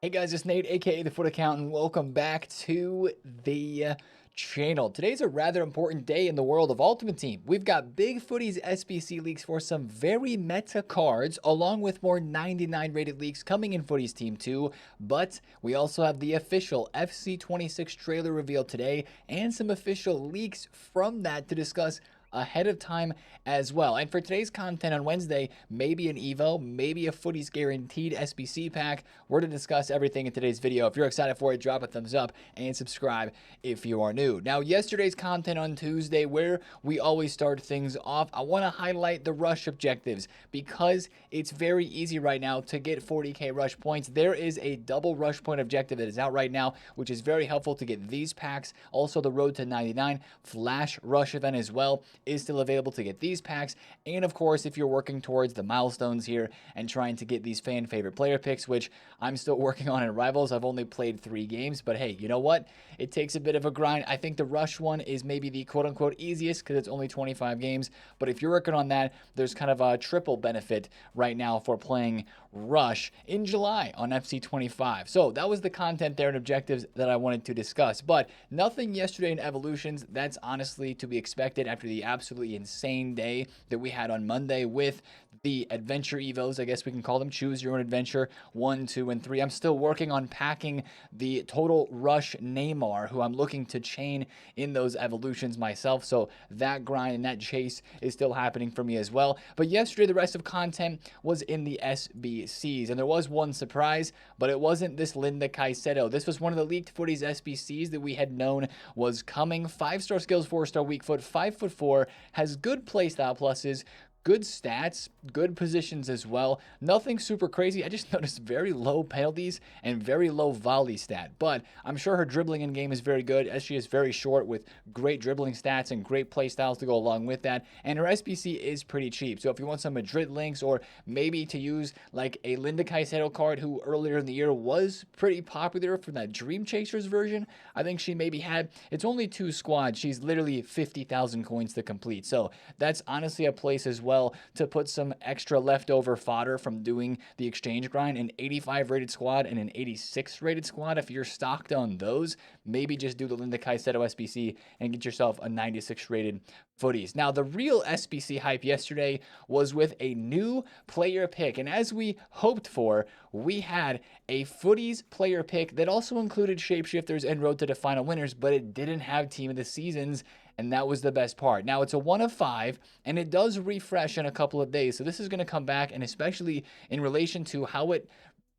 Hey guys, it's Nate, aka the Foot Accountant. Welcome back to the channel. Today's a rather important day in the world of Ultimate Team. We've got big Footies SBC leaks for some very meta cards, along with more 99 rated leaks coming in Footies Team 2. But we also have the official FC26 trailer reveal today, and some official leaks from that to discuss ahead of time as well. And for today's content on Wednesday, maybe an Evo, maybe a Footies guaranteed SBC pack. We're to discuss everything in today's video. If you're excited for it, drop a thumbs up and subscribe if you are new. Now, yesterday's content on Tuesday, where we always start things off, I want to highlight the rush objectives because it's very easy right now to get 40k rush points. There is a double rush point objective that is out right now, which is very helpful to get these packs. Also, the road to 99 flash rush event as well is still available to get these packs. And of course, if you're working towards the milestones here and trying to get these fan favorite player picks, which I'm still working on in Rivals, I've only played 3 games, but hey, you know what? It takes a bit of a grind. I think the rush one is maybe the quote unquote easiest because it's only 25 games. But if you're working on that, there's kind of a triple benefit right now for playing rush in July on FC25. So that was the content there and objectives that I wanted to discuss. But nothing yesterday in Evolutions. That's honestly to be expected after the absolutely insane day that we had on Monday with the adventure evos. I guess we can call them choose your own adventure 1, 2, and 3. I'm still working on packing the total rush Neymar, who I'm looking to chain in those evolutions myself. So that grind and that chase is still happening for me as well. But yesterday, the rest of content was in the SBCs, and there was one surprise, but it wasn't this Linda Caicedo. This was one of the leaked Footies SBCs that we had known was coming. 5-star skills, 4-star weak foot, 5'4", has good playstyle pluses, good stats, good positions as well. Nothing super crazy. I just noticed very low penalties and very low volley stat. But I'm sure her dribbling in game is very good, as she is very short with great dribbling stats and great play styles to go along with that. And her SBC is pretty cheap. So if you want some Madrid links, or maybe to use like a Linda Caicedo card who earlier in the year was pretty popular from that Dream Chasers version, I think she maybe had, it's only 2 squads. She's literally 50,000 coins to complete. So that's honestly a place as well to put some extra leftover fodder from doing the exchange grind. An 85 rated squad and an 86 rated squad, if you're stocked on those, maybe just do the Linda Caicedo SBC and get yourself a 96 rated Footies. Now, the real SBC hype yesterday was with a new player pick, and as we hoped for, we had a Footies player pick that also included shapeshifters and road to the final winners, but it didn't have team of the seasons, and that was the best part. Now, it's a 1 of 5, and it does refresh in a couple of days, so this is going to come back, and especially in relation to how it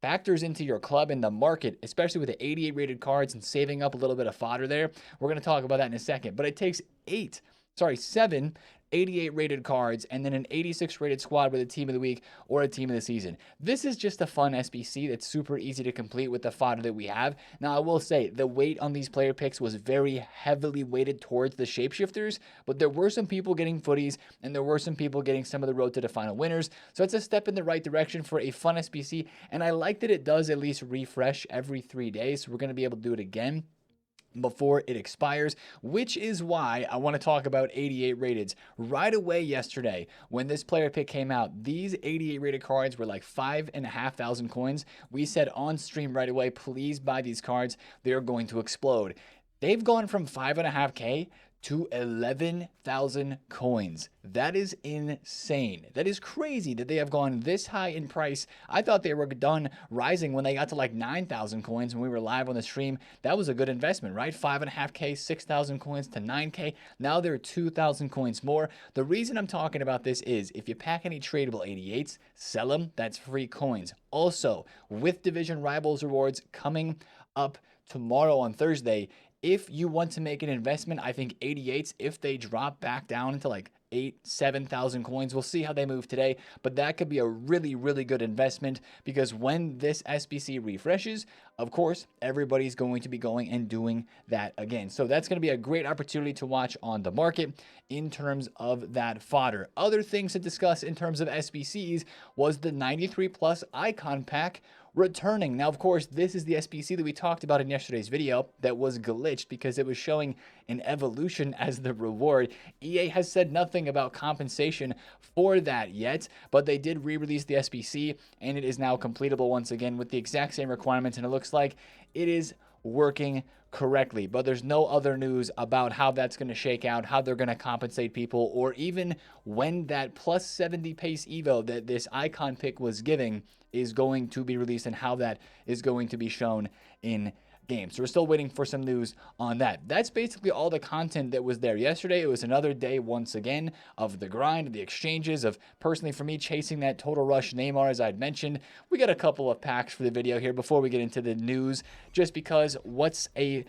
factors into your club and the market, especially with the 88 rated cards and saving up a little bit of fodder there. We're going to talk about that in a second, but it takes 7 88 rated cards and then an 86 rated squad with a team of the week or a team of the season. This is just a fun SBC that's super easy to complete with the fodder that we have. Now, I will say the weight on these player picks was very heavily weighted towards the shapeshifters, but there were some people getting Footies and there were some people getting some of the road to the final winners. So it's a step in the right direction for a fun SBC, and I like that it does at least refresh every 3 days. So we're going to be able to do it again before it expires, which is why I want to talk about 88 rateds. Right away yesterday, when this player pick came out, these 88 rated cards were like 5,500 coins. We said on stream right away, please buy these cards. They're going to explode. They've gone from 5.5k to 11,000 coins. That is insane. That is crazy that they have gone this high in price. I thought they were done rising when they got to like 9,000 coins when we were live on the stream. That was a good investment, right? 5.5k, 6,000 coins to 9k. Now they're 2,000 coins more. The reason I'm talking about this is if you pack any tradable 88s, sell them. That's free coins. Also, with Division Rivals rewards coming up tomorrow on Thursday, if you want to make an investment, I think 88s, if they drop back down into like 7,000 coins, we'll see how they move today, but that could be a really, really good investment because when this SBC refreshes, of course, everybody's going to be going and doing that again. So that's going to be a great opportunity to watch on the market in terms of that fodder. Other things to discuss in terms of SBCs was the 93 plus icon pack returning. Now, of course, this is the SBC that we talked about in yesterday's video that was glitched because it was showing an evolution as the reward. EA has said nothing about compensation for that yet, but they did re-release the SBC, and it is now completable once again with the exact same requirements, and it looks like it is working correctly. But there's no other news about how that's going to shake out, how they're going to compensate people, or even when that plus 70 pace evo that this icon pick was giving is going to be released and how that is going to be shown in game. So we're still waiting for some news on that. That's basically all the content that was there yesterday. It was another day once again of the grind, of the exchanges, of personally for me chasing that Total Rush Neymar as I'd mentioned. We got a couple of packs for the video here before we get into the news, just because what's a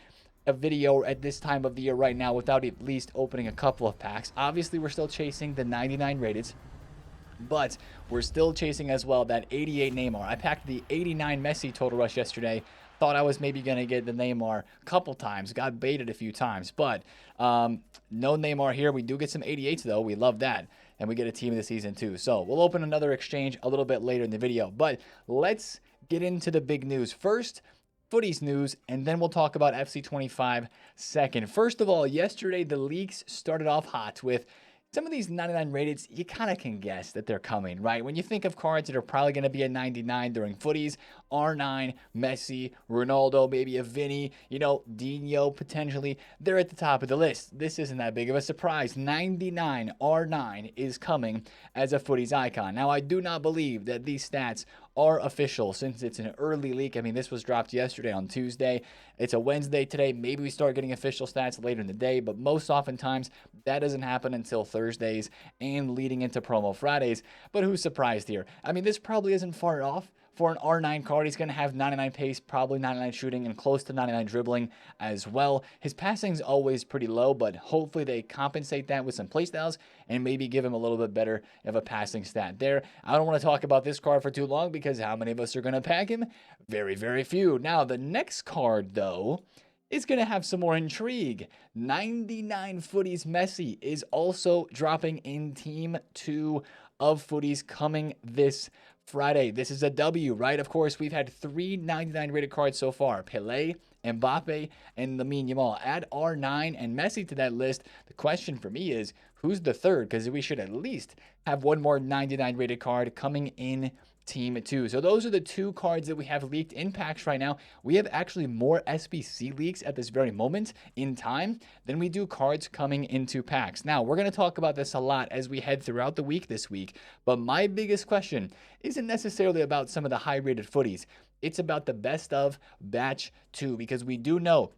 video at this time of the year right now without at least opening a couple of packs. Obviously we're still chasing the 99 rated, but we're still chasing as well that 88 Neymar. I packed the 89 Messi Total Rush yesterday. Thought I was maybe going to get the Neymar a couple times. Got baited a few times. But no Neymar here. We do get some 88s, though. We love that. And we get a team of the season, too. So we'll open another exchange a little bit later in the video. But let's get into the big news. First, Footies news, and then we'll talk about FC25 second. First of all, yesterday the leaks started off hot with some of these 99 rateds. You kind of can guess that they're coming, right? When you think of cards that are probably going to be a 99 during Footies, R9, Messi, Ronaldo, maybe a Vinny, you know, Dino potentially, they're at the top of the list. This isn't that big of a surprise. 99 R9 is coming as a Footies icon. Now, I do not believe that these stats are official since it's an early leak. I mean, this was dropped yesterday on Tuesday. It's a Wednesday today. Maybe we start getting official stats later in the day, but most oftentimes that doesn't happen until Thursdays and leading into promo Fridays. But who's surprised here? I mean, this probably isn't far off. For an R9 card, he's going to have 99 pace, probably 99 shooting, and close to 99 dribbling as well. His passing's always pretty low, but hopefully they compensate that with some playstyles and maybe give him a little bit better of a passing stat there. I don't want to talk about this card for too long because how many of us are going to pack him? Very, very few. Now, the next card, though, is going to have some more intrigue. 99 Footies Messi is also dropping in Team 2 of Footies coming this Friday. This is a W, right? Of course, we've had 3 99 rated cards so far. Pelé, Mbappe, and Lamine Yamal. Add R9 and Messi to that list. The question for me is, who's the third? Because we should at least have one more 99 rated card coming in Team 2. So those are the 2 cards that we have leaked in packs right now. We have actually more SBC leaks at this very moment in time than we do cards coming into packs. Now, we're going to talk about this a lot as we head throughout the week this week, but my biggest question isn't necessarily about some of the high-rated Footies. It's about the best of Batch 2, because we do know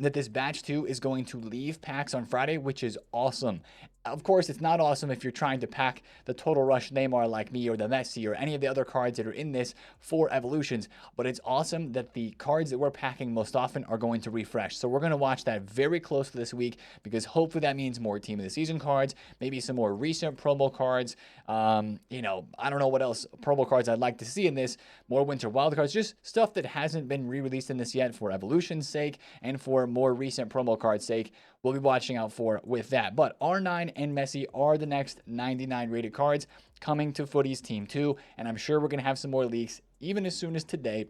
that this Batch 2 is going to leave packs on Friday, which is awesome. Of course, it's not awesome if you're trying to pack the Total Rush Neymar like me or the Messi or any of the other cards that are in this for evolutions, but it's awesome that the cards that we're packing most often are going to refresh. So we're going to watch that very closely this week because hopefully that means more Team of the Season cards, maybe some more recent promo cards. You know, I don't know what else promo cards I'd like to see in this, more Winter Wild cards, just stuff that hasn't been re-released in this yet for evolution's sake and for more recent promo cards' sake. We'll be watching out for with that. But R9 and Messi are the next 99 rated cards coming to Footies Team 2, and I'm sure we're going to have some more leaks even as soon as today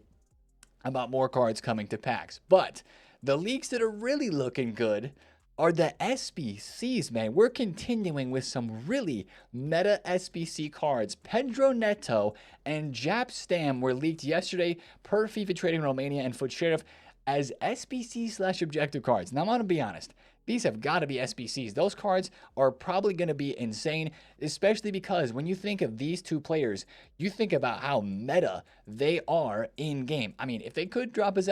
about more cards coming to packs. But the leaks that are really looking good are the SBCs, man. We're continuing with some really meta SBC cards. Pedro Neto and Jap Stam were leaked yesterday per FIFA Trading Romania and Foot Sheriff as SBC/objective cards. Now, I'm going to be honest. These have got to be SBCs. Those cards are probably going to be insane, especially because when you think of these 2 players, you think about how meta they are in game. I mean, if they could drop as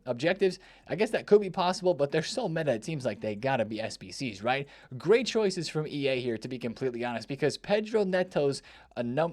objectives, I guess that could be possible, but they're so meta, it seems like they got to be SBCs, right? Great choices from EA here, to be completely honest, because Pedro Neto's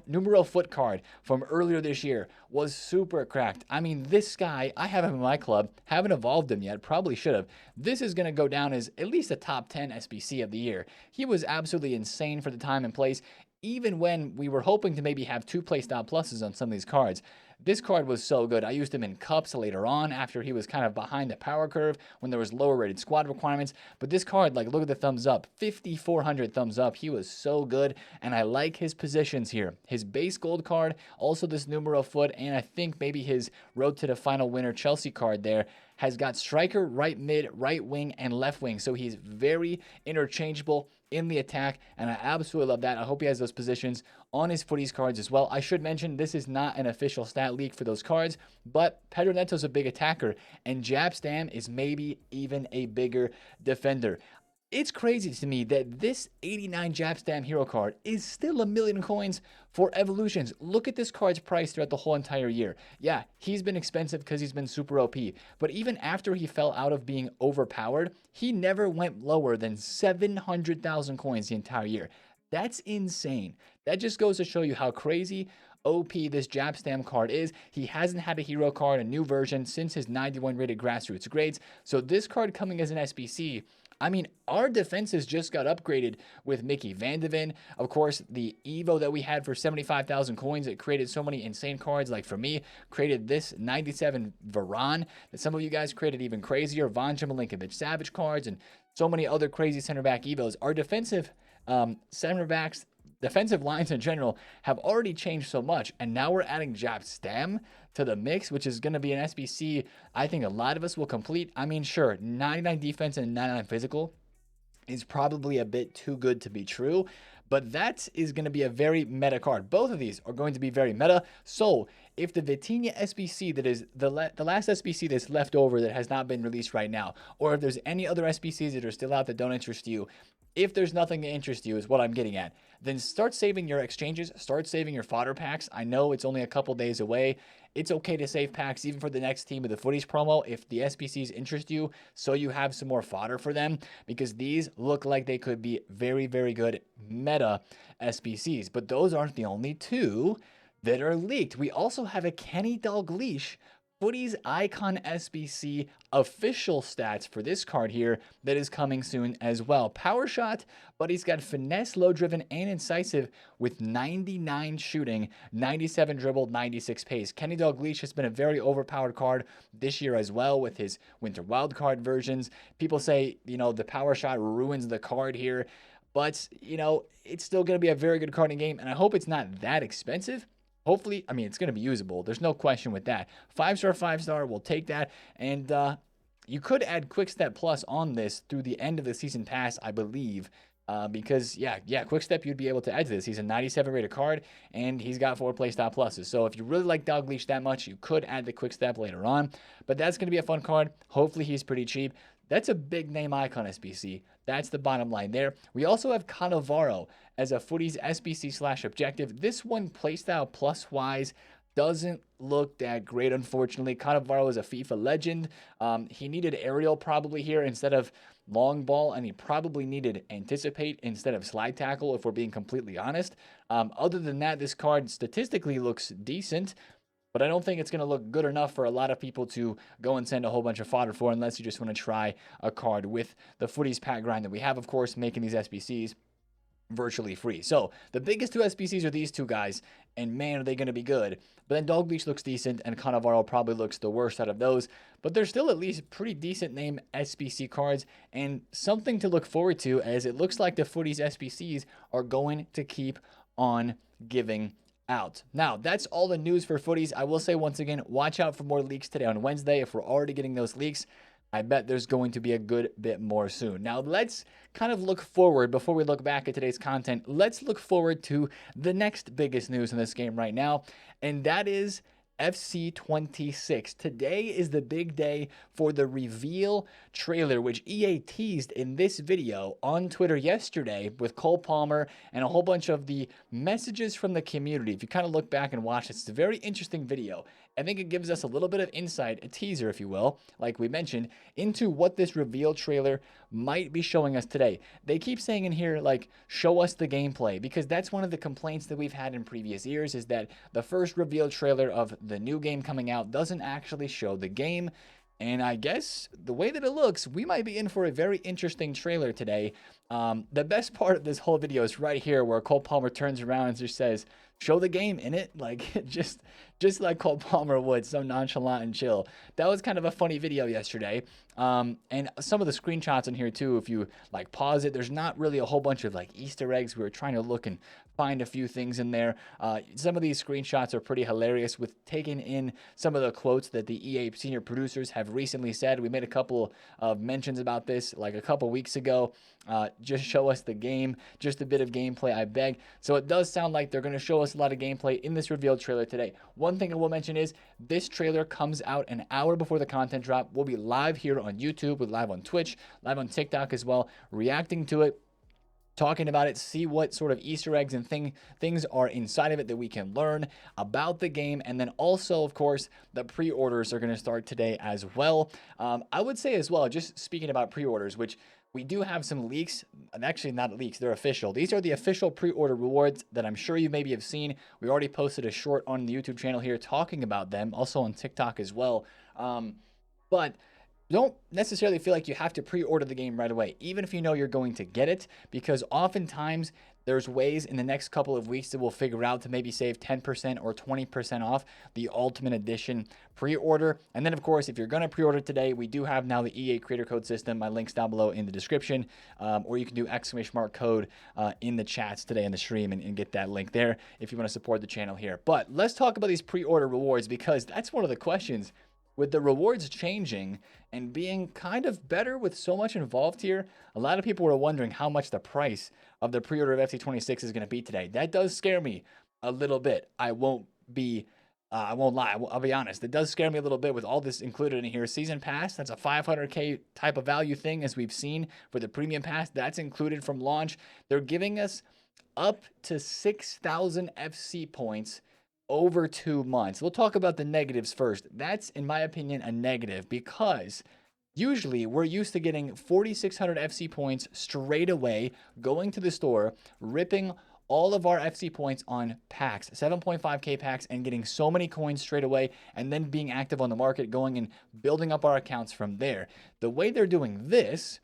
numero foot card from earlier this year was super cracked. I mean, this guy, I have him in my club, haven't evolved him yet, probably should have. This is going to go down as at least a top 10 SBC of the year. He was absolutely insane for the time and place, even when we were hoping to maybe have 2 playstyle pluses on some of these cards. This card was so good. I used him in cups later on after he was kind of behind the power curve when there was lower rated squad requirements. But this card, like, look at the thumbs up, 5,400 thumbs up. He was so good, and I like his positions here. His base gold card, also this numero foot, and I think maybe his road to the final winner Chelsea card there has got striker, right mid, right wing, and left wing. So he's very interchangeable in the attack, and I absolutely love that. I hope he has those positions on his Footies cards as well. I should mention this is not an official stat leak for those cards, but Pedro Neto's a big attacker, and Jab Stam is maybe even a bigger defender. It's crazy to me that this 89 Jab Stam hero card is still 1,000,000 coins for evolutions. Look at this card's price throughout the whole entire year. Yeah, he's been expensive because he's been super OP, but even after he fell out of being overpowered, he never went lower than 700,000 coins the entire year. That's insane. That just goes to show you how crazy OP this Jab Stam card is. He hasn't had a hero card, a new version, since his 91 rated grassroots grades. So this card coming as an SBC, I mean, our defenses just got upgraded with Mickey Van de Ven. Of course, the Evo that we had for 75,000 coins, it created so many insane cards. Like for me, created this 97 Varane that some of you guys created even crazier. Vanja Milinkovic Savage cards and so many other crazy center back Evos. Our defensive center backs, defensive lines in general have already changed so much, and now we're adding Jab Stam to the mix, which is going to be an SBC I think a lot of us will complete. I mean, sure, 99 defense and 99 physical is probably a bit too good to be true, but that is going to be a very meta card. Both of these are going to be very meta. So if the Vitinha SBC that is the last SBC that's left over that has not been released right now, or if there's any other SBCs that are still out that don't interest you, if there's nothing to interest you is what I'm getting at, then start saving your exchanges, start saving your fodder packs. I know it's only a couple days away. It's okay to save packs even for the next team of the Footies promo if the SBCs interest you, so you have some more fodder for them, because these look like they could be very, very good meta SBCs. But those aren't the only two that are leaked. We also have a Kenny Dalglish Footies Icon SBC official stats for this card here that is coming soon as well. Power shot, but he's got finesse, low driven, and incisive with 99 shooting, 97 dribble, 96 pace. Kenny Dalglish has been a very overpowered card this year as well with his Winter Wildcard versions. People say, you know, the power shot ruins the card here, but, you know, it's still going to be a very good card in game, and I hope it's not that expensive. Hopefully, I mean, it's going to be usable. There's no question with that. 5-star, 5-star, we'll take that. And you could add Quick Step Plus on this through the end of the season pass, I believe. Because, yeah, Quick Step you'd be able to add to this. He's a 97 rated card, and he's got 4 playstyle pluses. So if you really like Dalglish that much, you could add the Quick Step later on. But that's going to be a fun card. Hopefully, he's pretty cheap. That's a big name icon SBC. That's the bottom line there. We also have Cannavaro as a Footies SBC / objective. This one, playstyle plus wise, doesn't look that great, unfortunately. Cannavaro is a FIFA legend. He needed aerial probably here instead of long ball, and he probably needed anticipate instead of slide tackle, if we're being completely honest. Other than that, this card statistically looks decent, but I don't think it's going to look good enough for a lot of people to go and send a whole bunch of fodder for, unless you just want to try a card with the Footies pack grind that we have, of course, making these SBCs virtually free. So the biggest two SBCs are these two guys, and man, are they going to be good. But then Dalglish looks decent, and Cannavaro probably looks the worst out of those. But they're still at least pretty decent name SBC cards, and something to look forward to, as it looks like the Footies SBCs are going to keep on giving out. Now, that's all the news for Footies. I will say once again, watch out for more leaks today on Wednesday. If we're already getting those leaks, I bet there's going to be a good bit more soon. Now, let's kind of look forward before we look back at today's content. Let's look forward to the next biggest news in this game right now, and that is FC 26. Today is the big day for the reveal trailer, which EA teased in this video on Twitter yesterday with Cole Palmer and a whole bunch of the messages from the community. If you kind of look back and watch it, it's a very interesting video. I think it gives us a little bit of insight, a teaser, if you will, like we mentioned, into what this reveal trailer might be showing us today. They keep saying in here, like, show us the gameplay, because that's one of the complaints that we've had in previous years, is that the first reveal trailer of the new game coming out doesn't actually show the game. And I guess the way that it looks, we might be in for a very interesting trailer today. The best part of this whole video is right here, where Cole Palmer turns around and just says, show the game in it, like just like Cole Palmer would, so nonchalant and chill. That was kind of a funny video yesterday. And some of the screenshots in here too, if you like pause it, there's not really a whole bunch of like Easter eggs. We were trying to look and find a few things in there. Some of these screenshots are pretty hilarious with taking in some of the quotes that the EA senior producers have recently said. We made a couple of mentions about this like a couple weeks ago. Just show us the game, just a bit of gameplay, I beg. So it does sound like they're going to show us a lot of gameplay in this revealed trailer today. One thing I will mention is this trailer comes out an hour before the content drop. We'll be live here on YouTube, we're live on Twitch, live on TikTok as well, reacting to it, talking about it, see what sort of Easter eggs and things are inside of it that we can learn about the game. And then also, of course, the pre-orders are going to start today as well. I would say as well, just speaking about pre-orders, which we do have some leaks, and actually not leaks, they're official. These are the official pre-order rewards that I'm sure you maybe have seen. We already posted a short on the YouTube channel here talking about them, also on TikTok as well. But don't necessarily feel like you have to pre-order the game right away, even if you know you're going to get it, because oftentimes there's ways in the next couple of weeks that we'll figure out to maybe save 10% or 20% off the Ultimate Edition pre-order. And then, of course, if you're going to pre-order today, we do have now the EA Creator Code system. My link's down below in the description, or you can do !mark code in the chats today in the stream and get that link there if you want to support the channel here. But let's talk about these pre-order rewards, because that's one of the questions. With the rewards changing and being kind of better with so much involved here, a lot of people were wondering how much the price of the pre-order of FC26 is going to be today. That does scare me a little bit. I won't lie. I'll be honest. It does scare me a little bit with all this included in here. Season Pass, that's a 500K type of value thing, as we've seen for the Premium Pass. That's included from launch. They're giving us up to 6,000 FC points over 2 months. We'll talk about the negatives first. That's, in my opinion, a negative, because usually we're used to getting 4,600 FC points straight away, going to the store, ripping all of our FC points on packs, 7.5K packs, and getting so many coins straight away, and then being active on the market, going and building up our accounts from there. The way they're doing this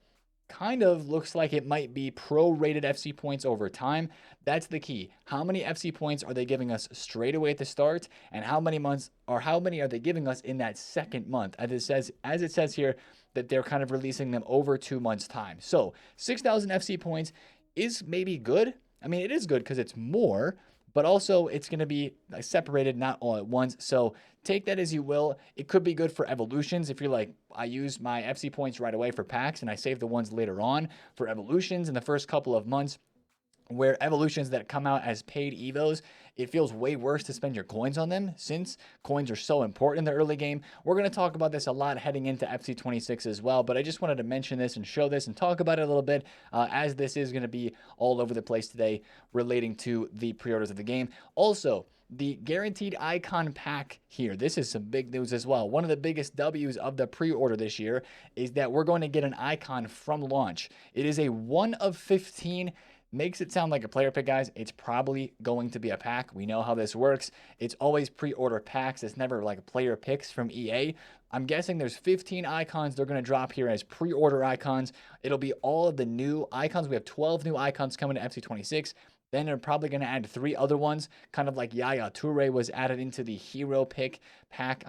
kind of looks like it might be prorated FC points over time. That's the key. How many FC points are they giving us straight away at the start, and how many months, or how many are they giving us in that second month? As it says here, that they're kind of releasing them over 2 months' time. So 6,000 FC points is maybe good. I mean, it is good because it's more, but also it's going to be separated, not all at once. So take that as you will. It could be good for evolutions. If you're like, I use my FC points right away for packs and I save the ones later on for evolutions in the first couple of months, where evolutions that come out as paid evos, it feels way worse to spend your coins on them, since coins are so important in the early game. We're going to talk about this a lot heading into FC26 as well, but I just wanted to mention this and show this and talk about it a little bit, as this is going to be all over the place today relating to the pre-orders of the game. Also, the guaranteed icon pack here. This is some big news as well. One of the biggest W's of the pre-order this year is that we're going to get an icon from launch. It is a 1 of 15. Makes it sound like a player pick, guys. It's probably going to be a pack. We know how this works. It's always pre-order packs. It's never like player picks from EA. I'm guessing there's 15 icons they're going to drop here as pre-order icons. It'll be all of the new icons. We have 12 new icons coming to FC26. Then they're probably going to add 3 other ones, kind of like Yaya Toure was added into the hero pick pack,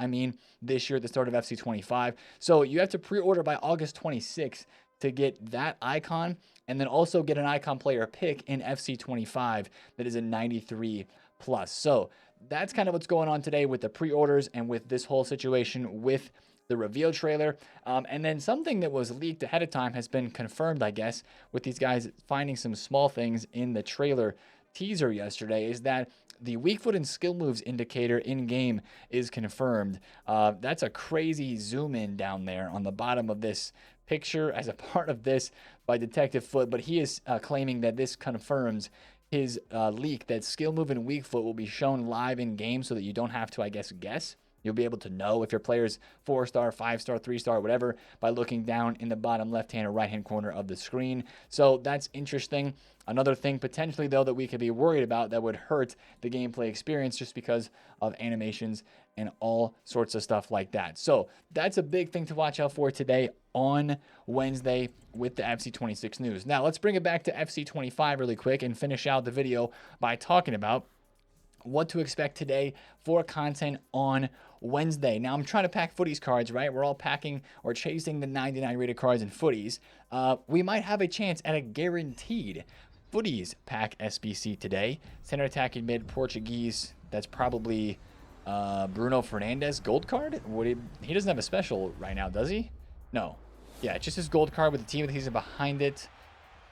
this year at the start of FC25. So you have to pre-order by August 26th to get that icon, and then also get an icon player pick in FC25 that is a 93 plus. So that's kind of what's going on today with the pre-orders and with this whole situation with the reveal trailer. And then something that was leaked ahead of time has been confirmed, I guess, with these guys finding some small things in the trailer teaser yesterday, is that the weak foot and skill moves indicator in game is confirmed. That's a crazy zoom in down there on the bottom of this picture as a part of this by Detective Foot, but he is claiming that this confirms his leak that skill move and weak foot will be shown live in game, so that you don't have to, I guess. You'll be able to know if your player's 4-star, 5-star, 3-star, whatever, by looking down in the bottom left-hand or right-hand corner of the screen. So that's interesting. Another thing potentially, though, that we could be worried about that would hurt the gameplay experience just because of animations and all sorts of stuff like that. So that's a big thing to watch out for today on Wednesday with the FC26 news. Now, let's bring it back to FC25 really quick and finish out the video by talking about what to expect today for content on Wednesday. Now, I'm trying to pack Footies cards, right? We're all packing or chasing the 99 rated cards in Footies. We might have a chance at a guaranteed Footies pack SBC today. Center attacking mid Portuguese. That's probably Bruno Fernandes gold card. He doesn't have a special right now, does he? No. Yeah, it's just his gold card with the team that he's behind it.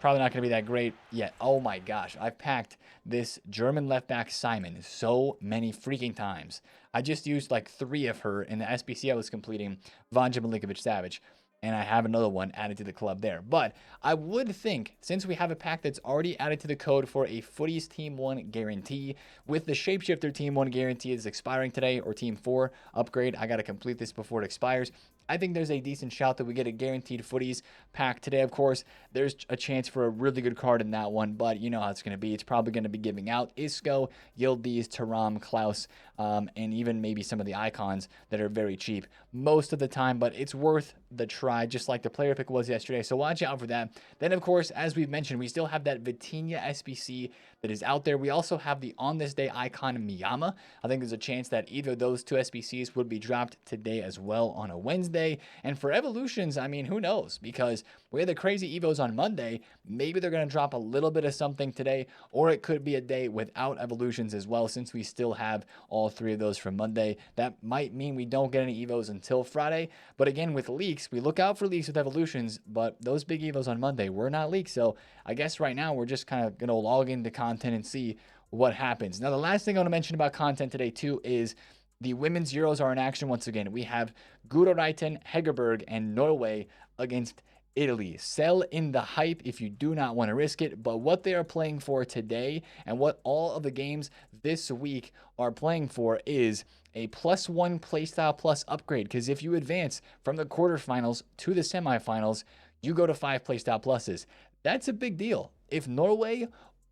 Probably not going to be that great yet. Oh my gosh, I've packed this German left back Simon so many freaking times. I just used like 3 of her in the SBC I was completing, Vanja Milinkovic-Savic, and I have another one added to the club there. But I would think, since we have a pack that's already added to the code for a Footies Team 1 guarantee, with the Shapeshifter Team 1 guarantee is expiring today, or Team 4 upgrade, I got to complete this before it expires. I think there's a decent shout that we get a guaranteed Footies pack today. Of course, there's a chance for a really good card in that one, but you know how it's going to be. It's probably going to be giving out Isco, Yildiz, Thuram, Klaus, and even maybe some of the icons that are very cheap most of the time, but it's worth the try, just like the player pick was yesterday. So watch out for that. Then, of course, as we've mentioned, we still have that Vitinha SBC that is out there. We also have the On This Day icon Miyama. I think there's a chance that either of those 2 SBCs would be dropped today as well on a Wednesday. And for evolutions, I mean, who knows? Because we had the crazy Evos on Monday. Maybe they're going to drop a little bit of something today, or it could be a day without evolutions as well, since we still have all 3 of those from Monday. That might mean we don't get any Evos until Friday. But again, with leaks, we look out for leaks with evolutions, but those big Evos on Monday were not leaks. So I guess right now we're just kind of going to log into content and see what happens. Now, the last thing I want to mention about content today too is the women's Euros are in action once again. We have Guderiton, Hegerberg, and Norway against Italy. Sell in the hype if you do not want to risk it, but what they are playing for today and what all of the games this week are playing for is a +1 playstyle plus upgrade, because if you advance from the quarterfinals to the semifinals, you go to 5 playstyle pluses. That's a big deal. If Norway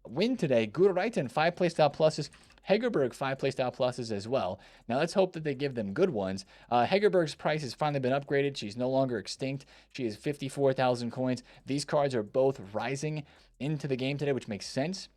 win today, Guderiton 5 playstyle pluses, Hegerberg 5 playstyle pluses as well. Now let's hope that they give them good ones. Hegerberg's price has finally been upgraded. She's no longer extinct. She is 54,000 coins. These cards are both rising into the game today, which makes sense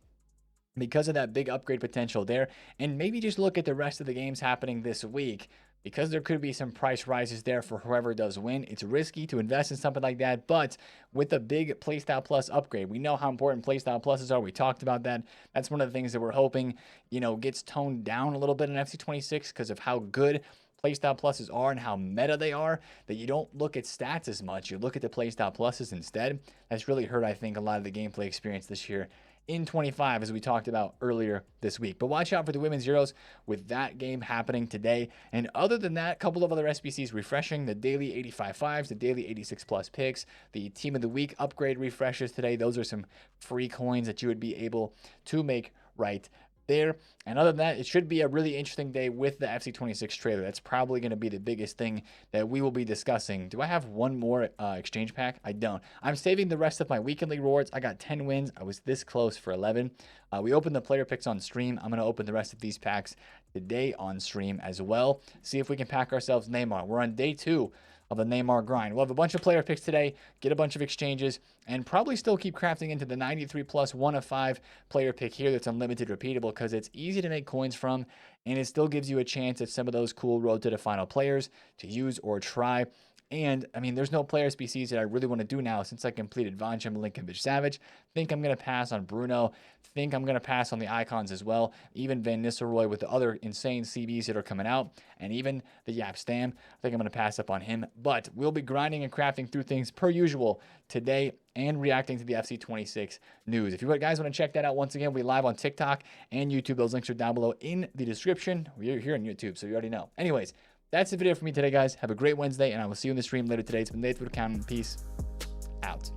because of that big upgrade potential there. And maybe just look at the rest of the games happening this week, because there could be some price rises there for whoever does win. It's risky to invest in something like that, but with a big Playstyle Plus upgrade, we know how important Playstyle Pluses are. We talked about that. That's one of the things that we're hoping, you know, gets toned down a little bit in FC26 because of how good Playstyle Pluses are and how meta they are, that you don't look at stats as much. You look at the Playstyle Pluses instead. That's really hurt, I think, a lot of the gameplay experience this year in 25, as we talked about earlier this week. But watch out for the Women's Euros with that game happening today. And other than that, a couple of other SBCs refreshing: the daily 85.5s, the daily 86 plus picks, the Team of the Week upgrade refreshes today. Those are some free coins that you would be able to make right there. And other than that, it should be a really interesting day with the FC26 trailer. That's probably going to be the biggest thing that we will be discussing. Do I have one more exchange pack? I don't. I'm saving the rest of my weekend league rewards. I got 10 wins. I was this close for 11. We opened the player picks on stream. I'm going to open the rest of these packs today on stream as well. See if we can pack ourselves Neymar. We're on day 2 of the Neymar grind. We'll have a bunch of player picks today, get a bunch of exchanges, and probably still keep crafting into the 93 plus 1 of 5 player pick here that's unlimited repeatable, because it's easy to make coins from, and it still gives you a chance at some of those cool road to the final players to use or try. And I mean, there's no player SBCs that I really want to do now since I completed Vanja Milinkovic-Savic. Think I'm going to pass on Bruno. Think I'm going to pass on the icons as well. Even Van Nistelrooy with the other insane CBs that are coming out. And even the Yap Stam. I think I'm going to pass up on him. But we'll be grinding and crafting through things per usual today and reacting to the FC26 news. If you guys want to check that out, once again, we live on TikTok and YouTube. Those links are down below in the description. We're here on YouTube, so you already know. Anyways, that's the video for me today, guys. Have a great Wednesday, and I will see you in the stream later today. It's been TheFutAccountant. Peace out.